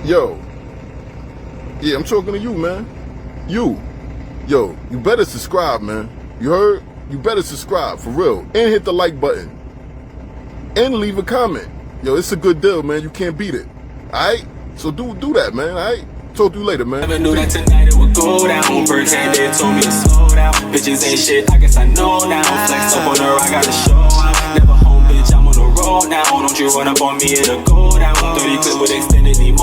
Yo, yeah, I'm talking to you, man. You, yo, you better subscribe, man. You heard? You better subscribe, for real. And hit the like button. And leave a comment. Yo, it's a good deal, man. You can't beat it. Alright? So do that, man. Alright? Talk to you later, man. Never knew that tonight it would go down. First hand they told me to slow down. Bitches ain't shit, I guess I know now. Flex up on her, I gotta show out. Never home, bitch, I'm on the road now. Don't you run up on me, it'll go down. 30 clip with extended emo.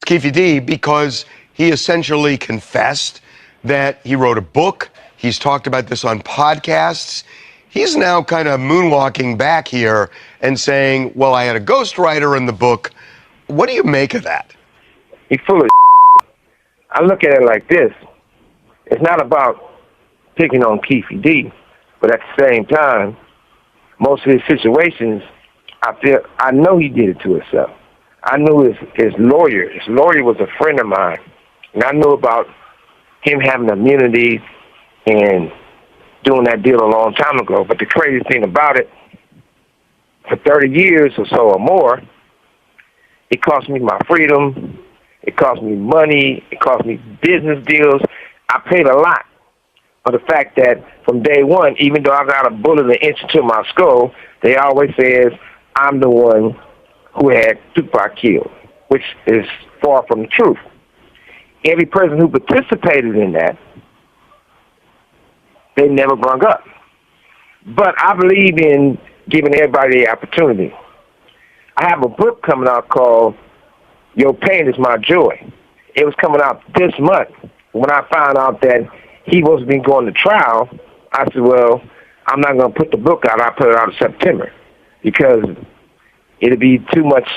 Keefe D, because he essentially confessed that he wrote a book. He's talked about this on podcasts. He's now kind of moonwalking back here and saying, well, I had a ghostwriter in the book. What do you make of that? He's full of I look at it like this. It's not about picking on Keefe D, but at the same time, most of his situations, I know he did it to himself. I knew his lawyer. His lawyer was a friend of mine, and I knew about him having immunity and doing that deal a long time ago. But the crazy thing about it, for 30 years or so or more, it cost me my freedom. It cost me money. It cost me business deals. I paid a lot for the fact that from day one, even though I got a bullet an inch into my skull, they always says I'm the one who had Tupac killed, which is far from the truth. Every person who participated in that, they never brung up. But I believe in giving everybody the opportunity. I have a book coming out called Your Pain Is My Joy. It was coming out this month. When I found out that he wasn't been going to trial, I said, well, I'm not going to put the book out. I'll put it out in September because it'll be too much,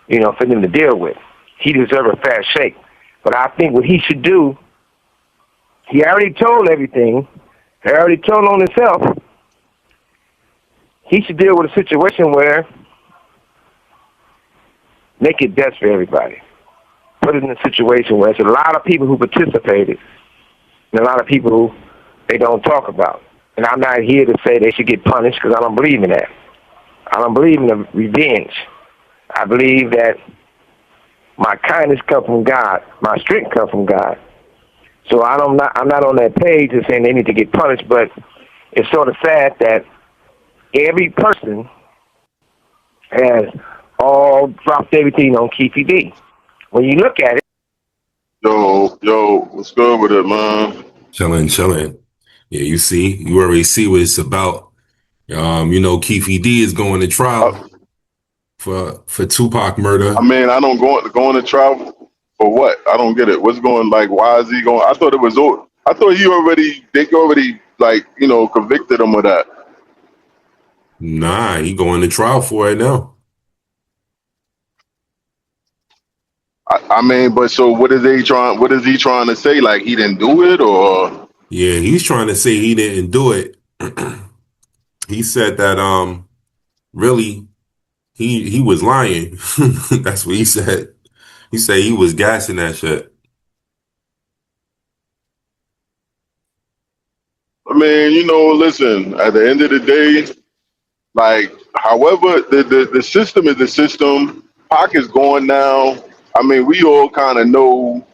for them to deal with. He deserves a fair shake. But I think what he should do, he already told everything. He already told on himself. He should deal with a situation where make it best for everybody. Put it in a situation where there's a lot of people who participated and a lot of people who they don't talk about. And I'm not here to say they should get punished because I don't believe in that. I don't believe in the revenge. I believe that my kindness comes from God. My strength comes from God. So I'm not on that page of saying they need to get punished, but it's sort of sad that every person has all dropped everything on Keefe D. When you look at it. Yo, what's good with it, man? Chilling. Yeah, you already see what it's about. Keefe D is going to trial for Tupac murder. I mean, I don't going to trial for what? I don't get it. What's going, like, why is he going? I thought it was over. I thought they already convicted him of that. Nah, he going to trial for it now. I mean, but so what is he trying to say? Like, he didn't do it, or? Yeah, he's trying to say he didn't do it. He said that really he was lying. That's what he said. He said he was gassing that shit. I mean, listen, at the end of the day, like, however, the system is the system. Pac is gone now. I mean, we all kind of know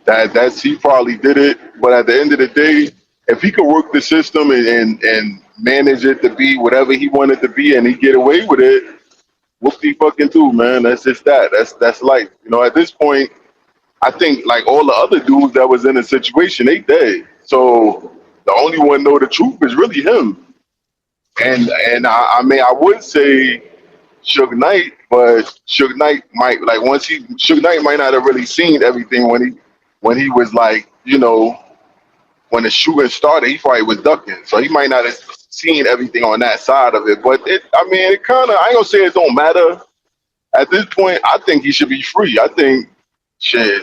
that he probably did it, but at the end of the day, if he could work the system and manage it to be whatever he wanted to be and he get away with it, whoop he fucking do, man. That's just that. That's life. At this point, I think like all the other dudes that was in the situation, they dead. So the only one know the truth is really him. And I mean, I would say Suge Knight, but Suge Knight might Suge Knight might not have really seen everything when he was like, when the shooting started, he probably was ducking. So he might not have seen everything on that side of it. But it kind of, I ain't gonna say it don't matter. At this point, I think he should be free. I think,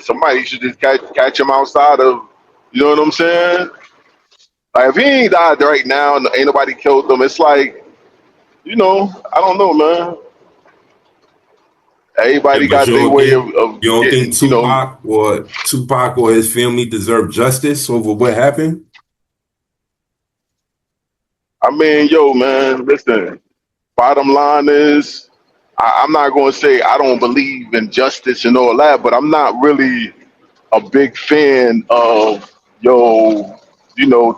somebody should just catch him outside of, you know what I'm saying? Like, if he ain't died right now and ain't nobody killed him, it's like, I don't know, man. Everybody But got their way of you don't getting, think Tupac or his family deserve justice over what happened? I mean, yo, man, listen, bottom line is, I'm not going to say I don't believe in justice and all that, but I'm not really a big fan of, yo,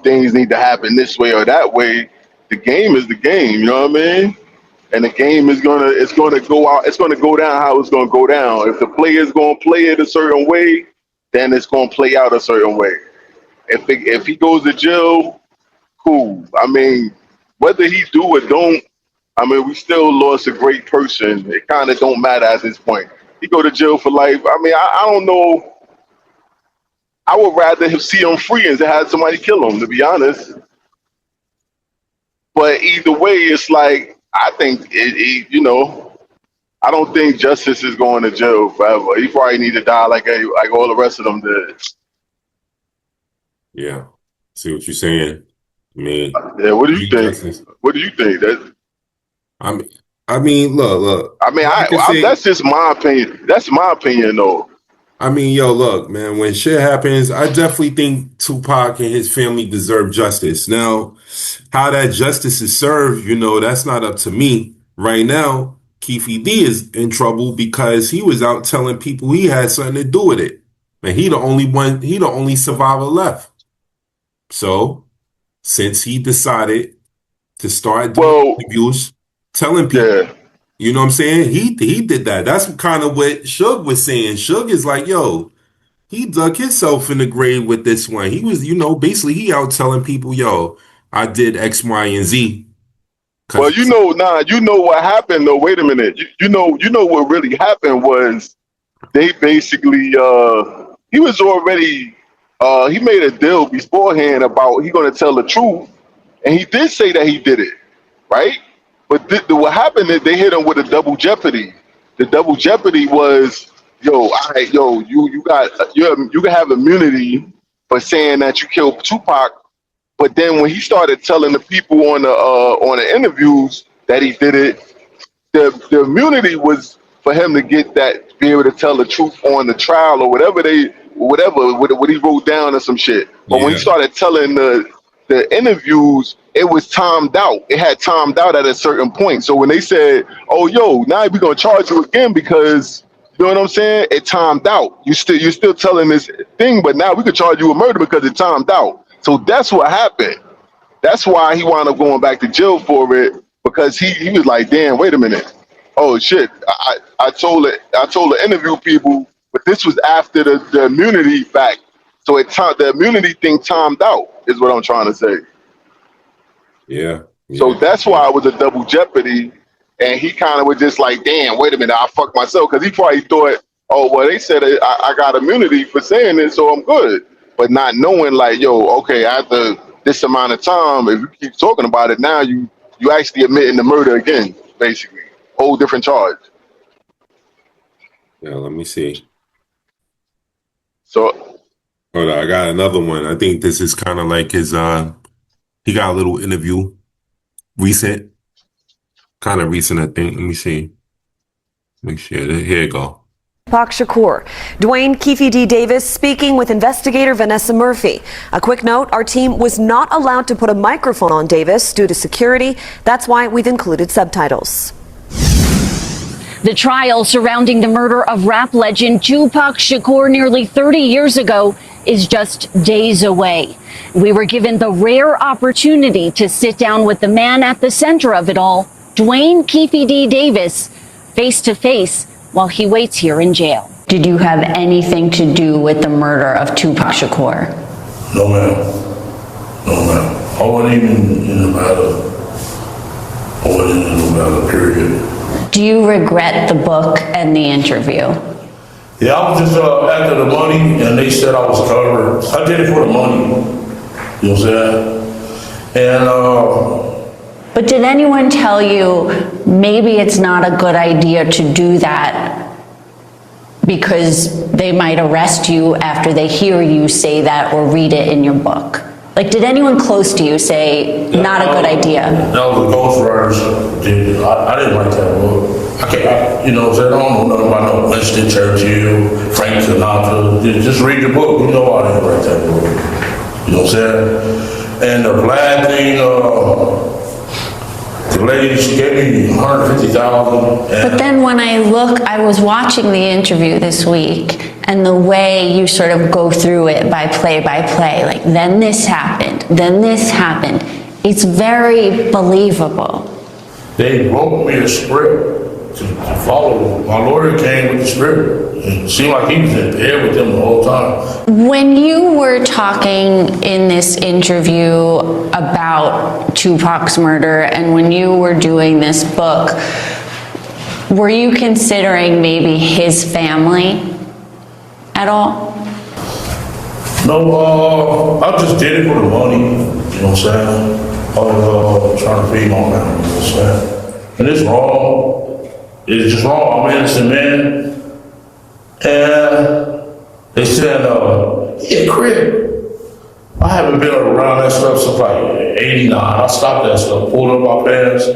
things need to happen this way or that way. The game is the game, you know what I mean? And the game is it's gonna go out, it's gonna go down how it's gonna go down. If the player's gonna play it a certain way, then it's gonna play out a certain way. If he goes to jail, cool. I mean, whether he do or don't, I mean, we still lost a great person. It kind of don't matter at this point. He go to jail for life. I mean, I don't know. I would rather see him free and to have somebody kill him, to be honest. But either way, it's like I think I don't think Justice is going to jail forever. He probably need to die like all the rest of them did. Yeah. See what you're saying? I mean, Yeah. What do you think? Justice. What do you think? I mean, look. I mean, that's just my opinion. That's my opinion, though. I mean, yo, look, man, when shit happens, I definitely think Tupac and his family deserve justice. Now, how that justice is served, that's not up to me. Right now, Keefe D is in trouble because he was out telling people he had something to do with it. And he the only survivor left. So, since he decided to start doing interviews, telling people, Yeah. you know what I'm saying? He did that. That's kind of what Suge was saying. Suge is like, yo, he dug himself in the grave with this one. He was, basically he out telling people, yo, I did X, Y, and Z. Well, you know what happened though. Wait a minute. You know what really happened was they basically he was already he made a deal beforehand about he gonna tell the truth, and he did say that he did it, right? But what happened is they hit him with a double jeopardy. The double jeopardy was, yo, you can have immunity for saying that you killed Tupac. But then when he started telling the people on the interviews that he did it, the immunity was for him to get that, be able to tell the truth on the trial or whatever what he wrote down or some shit. But when he started telling the interviews, it was timed out. It had timed out at a certain point. So when they said, "Oh, yo, now we're gonna charge you again because," you know what I'm saying? It timed out. You're still telling this thing, but now we could charge you with murder because it timed out. So that's what happened. That's why he wound up going back to jail for it, because he was like, damn, wait a minute. Oh shit. I told the interview people, but this was after the immunity fact. So the immunity thing timed out is what I'm trying to say. Yeah. So that's why it was a double jeopardy. And he kind of was just like, damn, wait a minute, I fucked myself. Because he probably thought, oh, well, they said I got immunity for saying it, so I'm good. But not knowing, like, yo, okay, after this amount of time, if you keep talking about it, now you actually admitting the murder again, basically. Whole different charge. Yeah, let me see. So, hold on, I got another one. I think this is kind of like his, he got a little interview. Recent. Kind of recent, I think. Let me see. Make sure. Here you go. Tupac Shakur. Dwayne Keefe D. Davis speaking with investigator Vanessa Murphy. A quick note, our team was not allowed to put a microphone on Davis due to security. That's why we've included subtitles. The trial surrounding the murder of rap legend Tupac Shakur nearly 30 years ago is just days away. We were given the rare opportunity to sit down with the man at the center of it all, Dwayne Keefe D. Davis, face to face while he waits here in jail. Did you have anything to do with the murder of Tupac Shakur? No, ma'am. No, ma'am. I wasn't even in the matter. I wasn't in the matter, period. Do you regret the book and the interview? Yeah, I was just after the money, and they said I was covered. I did it for the money. You know what I'm saying? And but did anyone tell you maybe it's not a good idea to do that because they might arrest you after they hear you say that or read it in your book? Like, did anyone close to you say, not a good idea? That was the ghostwriters. I didn't like that book. You know what I'm saying? I don't know nothing about no Winston Churchill, Frank Sinatra. Just read the book. You know I didn't write that book. You know what I'm saying? And the black thing, The lady, she gave me $150,000. But then when I was watching the interview this week, and the way you sort of go through it by play, like then this happened, it's very believable. They wrote me a script to follow. My lawyer came with the script. It seemed like he was in bed with them the whole time. When you were talking in this interview about Tupac's murder, and when you were doing this book, were you considering maybe his family at all? No, I just did it for the money, you know what I'm saying? I was trying to feed my family, you know what I'm saying? And it's wrong. It's just wrong. I'm an innocent man. And they said, yeah, Chris, I haven't been around that stuff since like 89. I stopped that stuff, pulled up my pants.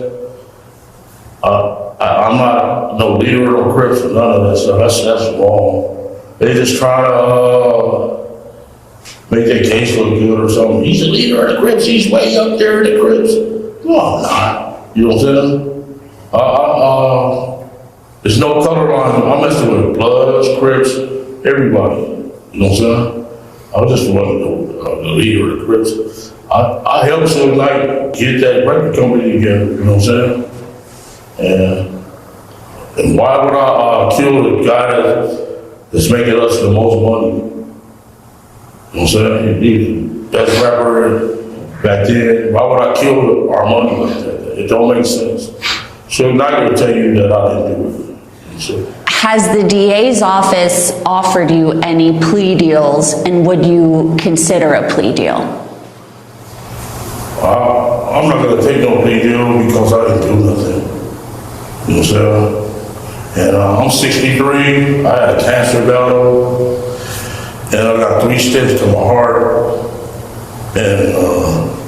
I'm not no leader or Crips or none of that stuff. That's wrong. They just try to make their case look good or something. He's a leader of the Crips. He's way up there in the Crips. No, I'm not. You know what I'm saying? There's no color line. I'm messing with Bloods, Crips, everybody. You know what I'm saying? I was just the leader of the Crips. I helped Suge Knight get that record company together. You know what I'm saying? And why would I kill the guy that's making us the most money? You know what I'm saying? He best rapper back then. Why would I kill our money like that? It don't make sense. Suge Knight will tell you that I didn't do it. So, Has the DA's office offered you any plea deals, and would you consider a plea deal? I'm not gonna take no plea deal because I didn't do nothing. You know what I'm saying? And I'm 63, I had a cancer battle, and I got 3 stents to my heart. And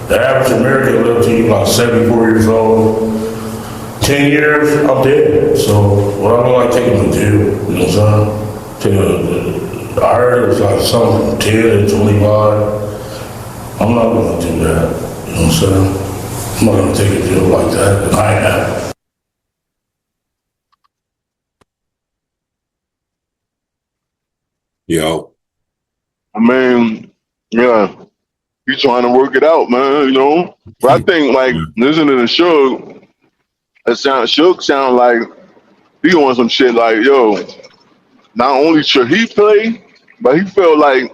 the average American lives to like 74 years old. 10 years, I'm dead. So, what I don't like taking a deal, you know what I'm saying? I heard it was like something from 10 to 25. I'm not gonna do that, you know what I'm saying? I'm not gonna take a deal like that, and I ain't happy. Yo, I mean, yeah, he's trying to work it out, man, you know? But I think, like, listening to Suge, Suge sound like he on some shit like, yo, not only should he play, but he felt like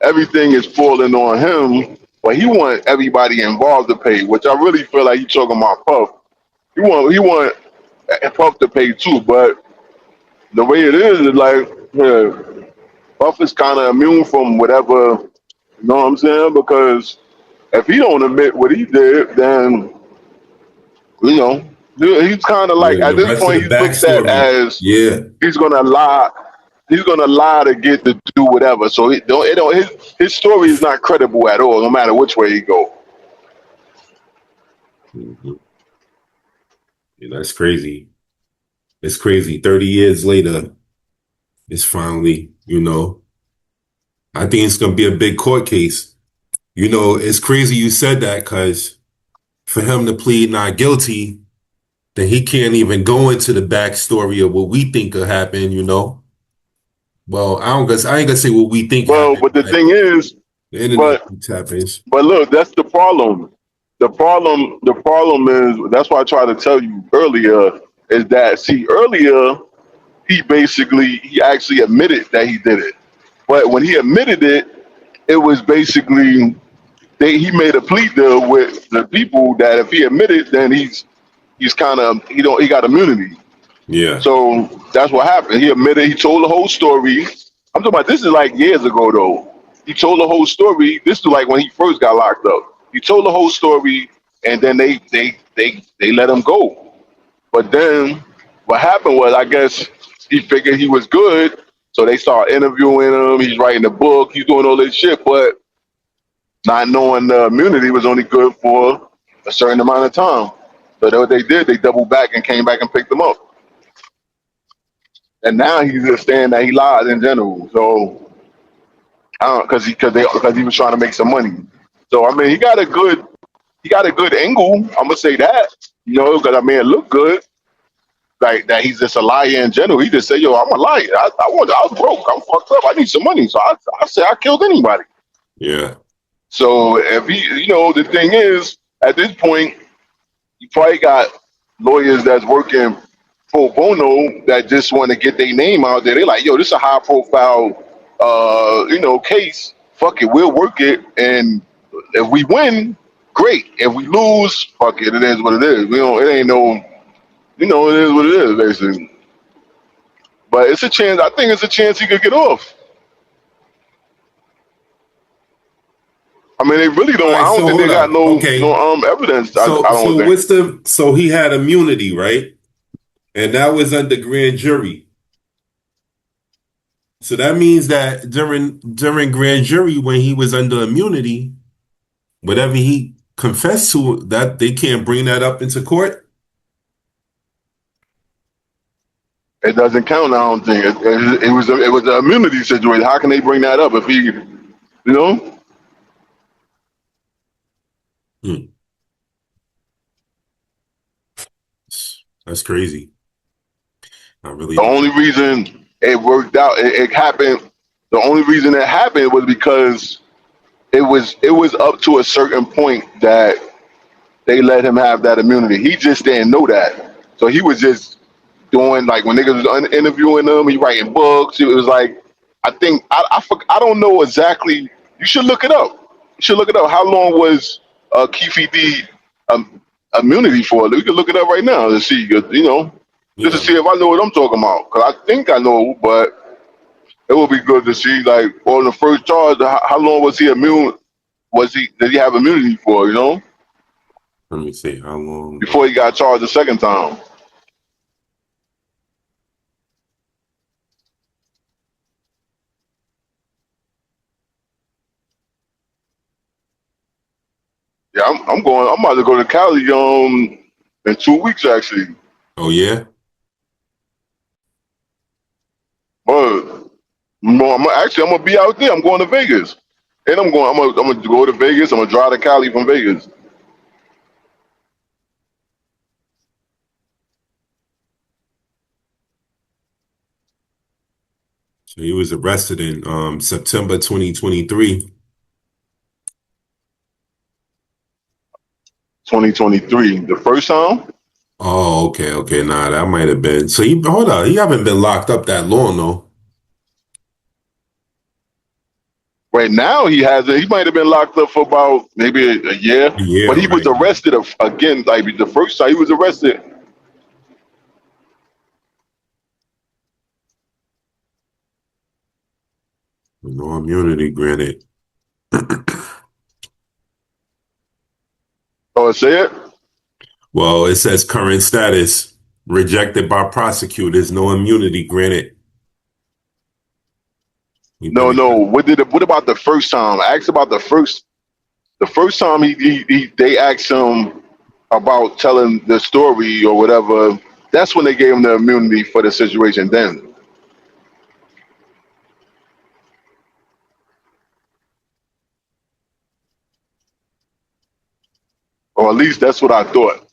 everything is falling on him, but he want everybody involved to pay, which I really feel like he talking about Puff. He want Puff to pay too, but the way it is like, yeah, Puff is kind of immune from whatever, you know what I'm saying? Because if he don't admit what he did, then, you know, he's kind of like, the at this rest of point, the he's looked at backstory, as yeah, he's gonna lie. He's gonna lie to get to do whatever. So his story is not credible at all, no matter which way he go. Mhm. Yeah, that's crazy. It's crazy. 30 years later, it's finally, I think it's gonna be a big court case. It's crazy you said that because for him to plead not guilty, then he can't even go into the backstory of what we think could happen. Well, I ain't gonna say what we think Well, happened, but the but thing is, the internet but happens. but look, that's the problem. The problem is that's why I tried to tell you earlier is that see earlier he actually admitted that he did it, but when he admitted it, it was basically he made a plea deal with the people that if he admitted, then he's kind of he got immunity. Yeah. So that's what happened. He admitted he told the whole story. I'm talking about this is like years ago though. He told the whole story. This is like when he first got locked up. He told the whole story, and then they let him go. But then what happened was I guess he figured he was good, so they started interviewing him. He's writing a book. He's doing all this shit, but not knowing the immunity was only good for a certain amount of time. So what they did, they doubled back and came back and picked him up. And now he's just saying that he lied in general. So I don't because he was trying to make some money. So I mean he got a good angle. I'm gonna say that. You know, because I mean, it looked good. Like that, he's just a liar in general. He just said, "Yo, I'm a liar. I was broke. I'm fucked up. I need some money." So I say I killed anybody. Yeah. So if he, you know, the thing is, at this point, you probably got lawyers that's working pro bono that just want to get their name out there. They're like, "Yo, this is a high profile, you know, case. Fuck it, we'll work it, and if we win, great. If we lose, fuck it. It is what it is. We don't. It ain't no. You know, it is what it is, basically." But it's a chance. I think it's a chance he could get off. I mean, they really All don't. I right. don't So think they hold got up. no Okay. evidence. I So don't think. what's so he had immunity, right? And that was under grand jury. So that means that during grand jury, when he was under immunity, whatever he confessed to, that they can't bring that up into court. It doesn't count. I don't think it was an immunity situation. How can they bring that up if he, you know? Hmm. That's crazy. I really The didn't. only reason it worked out, it happened. The only reason it happened was because it was up to a certain point that they let him have that immunity. He just didn't know that, so he was just doing like when niggas was interviewing him, he writing books. It was like I think I don't know exactly. You should look it up. You should look it up. How long was Keefe D um, immunity for? You can look it up right now to see. You know, just to Yeah. see if I know what I'm talking about. Because I think I know, but it would be good to see like on the first charge. How long was he immune? Did he have immunity for? You know, Let me see how long. before he got charged the second time. Yeah, I'm going. I'm about to go to Cali in 2 weeks actually. Oh yeah. But no, I'm gonna be out there. I'm going to Vegas, and I'm gonna go to Vegas. I'm gonna drive to Cali from Vegas. So he was arrested in September 2023. 2023, the first time. Oh, okay, okay. Nah, that might have been. So he hold on. He haven't been locked up that long though. Right now, he hasn't. He might have been locked up for about maybe a year, Yeah, but he was right. arrested again. Like the first time he was arrested. No immunity granted. Oh, say it. Well, it says current status rejected by prosecutors. No immunity granted. He No, been no. What about the first time? I asked about the first. The first time they asked him about telling the story or whatever. That's when they gave him the immunity for the situation. Then, or at least that's what I thought.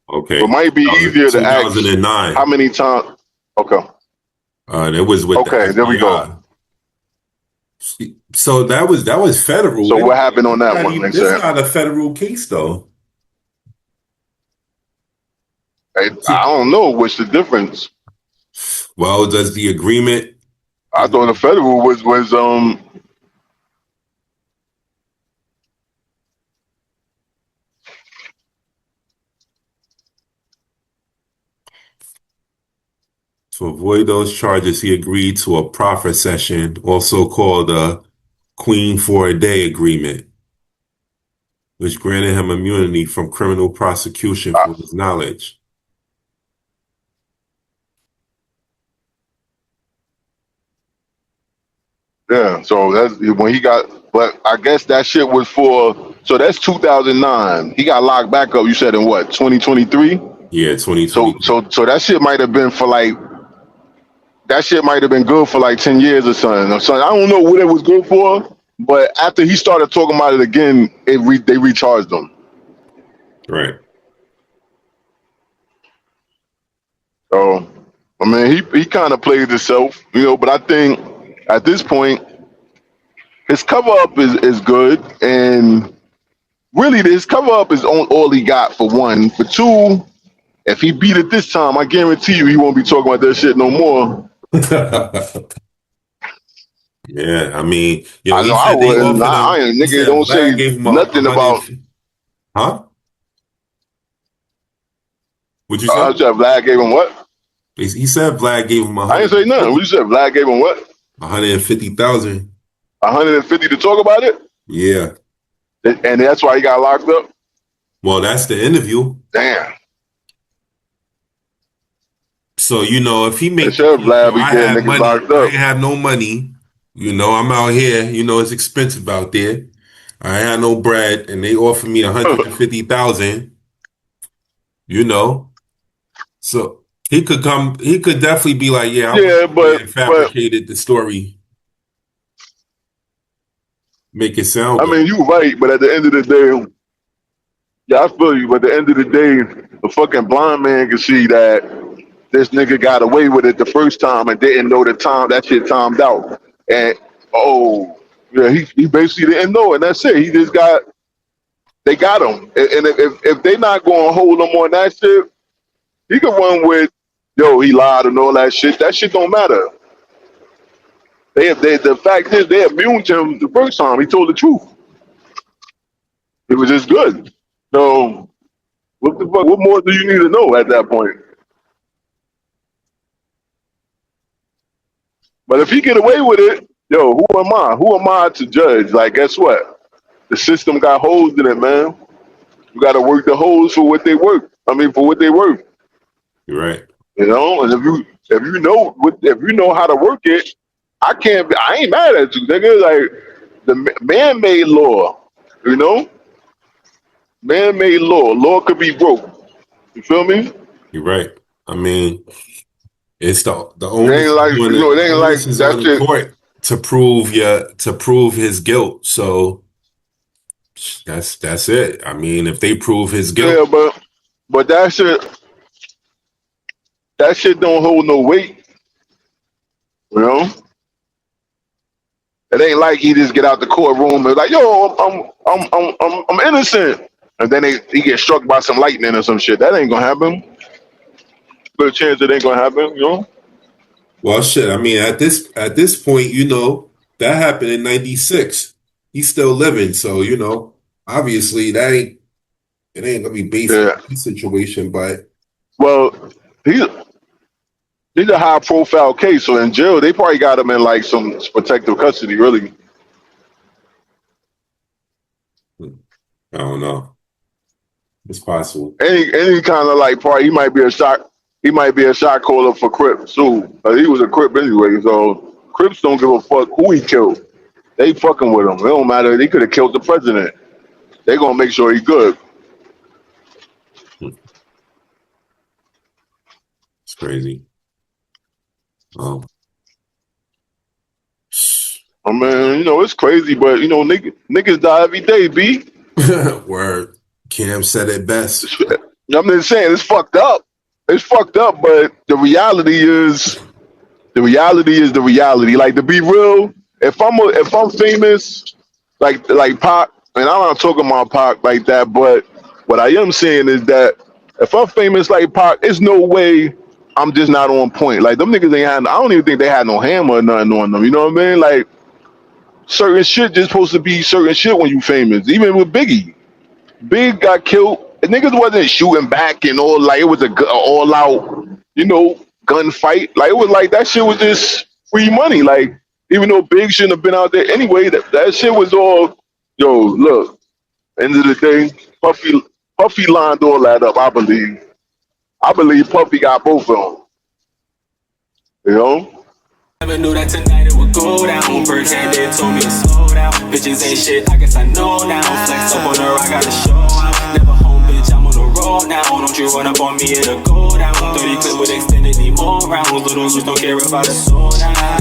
It okay. might be easier to ask 2009. how many times. Okay. It was with the Okay. There we go. FBI. So that was federal. So what happened on that one? They It's said, not a federal case though. hey, I don't know what's the difference. Well, does the agreement I thought the federal was. to avoid those charges, he agreed to a proffer session, also called a Queen for a Day agreement, which granted him immunity from criminal prosecution for his knowledge. Yeah. So that's when he got. But I guess that shit was for. So that's 2009. He got locked back up. You said in what 2023? Yeah, So 2020. so that shit might have been for like that shit might have been good for like 10 years or something. So I don't know what it was good for, But after he started talking about it again, they recharged him. Right. So, I mean, he kind of played himself, but I think at this point, his cover up is good. And really, his cover up is all he got, for one. For two, if he beat it this time, I guarantee you he won't be talking about that shit no more. Yeah, I mean, I he know I said they wouldn't. offered him. He Nigga said don't say Vlad gave him a nothing hundred. about. Huh? What'd you I say? said Vlad gave him what? He said Vlad gave him I ain't say nothing. What you said? Vlad gave him what? 150,000. 150 to talk about it, Yeah. and that's why he got locked up. Well, that's the interview. Damn. So, if he They make the said case, Vlad be I getting have niggas money. locked I up. ain't have no money. I'm out here. It's expensive out there. I ain't had no bread, and they offered me 150,000. So he could come. He could definitely be like, "Yeah, I went Yeah, out there and but fabricated the story, make it sound I good." mean, you right. But at the end of the day, yeah, I feel you. But at the end of the day, the fucking blind man can see that this nigga got away with it the first time and didn't know the time that shit timed out. And yeah, he basically didn't know, and that's it. They got him. And if they not going to hold him on that shit, he can run with, yo, he lied and all that shit. That shit don't matter. The fact is, they immune to him the first time. He told the truth. It was just good. So what the fuck? What more do you need to know at that point? But if he get away with it, yo, who am I? Who am I to judge? Like, guess what? The system got holes in it, man. You got to work the holes for what they work. I mean, for what they work. You're right. And if you know how to work it, I ain't mad at you, nigga. Like the man-made law, man-made law. Law could be broke. You feel me? You're right. I mean, it's the It onus ain't is like on it the ain't onus like is on that the shit. court to prove his guilt. So that's it. I mean, if they prove his guilt, Yeah, but that shit don't hold no weight. You know, it ain't like he just get out the courtroom and like, yo, I'm innocent, and then he get struck by some lightning or some shit. That ain't gonna happen. Good chance it ain't gonna happen. well, shit. I mean, at this point, that happened in '96. He's still living, so obviously it ain't gonna be based on Yeah. his situation, but Well, he's he's a high profile case, so in jail they probably got him in like some protective custody. Really, I don't know. It's possible. any kind of like part, he might be a shot. He might be a shot caller for Crips too. He was a Crip anyway, so Crips don't give a fuck who he killed. They fucking with him. It don't matter. They could have killed the president. They gonna make sure he good. It's crazy. I mean, it's crazy, but niggas die every day, B. Where Cam said it best. I'm just saying it's fucked up. It's fucked up, but the reality is the reality. Like, to be real, if I'm famous, like Pac, and I'm not talking about Pac like that, but what I am saying is that if I'm famous like Pac, there's no way I'm just not on point. Like, them niggas ain't had. I don't even think they had no hammer or nothing on them. You know what I mean? Like, certain shit just supposed to be certain shit when you famous. Even with Biggie. Big got killed. The niggas wasn't shooting back and all, like it was a all out, gunfight. Like, it was like that shit was just free money. Like, even though Big shouldn't have been out there anyway, that shit was all, yo, look, end of the day, Puffy lined all that up, I believe. I believe Puffy got both of them. You know? Never knew that tonight it would go down. First hand they told me to slow down. Bitches ain't shit, I guess I know now. Flex up on her, I gotta show out. Never home, bitch, I'm on the road now. Don't you run up on me, it'll go down. 30 clip with extended, need more rounds. Little dudes don't care about the soul now.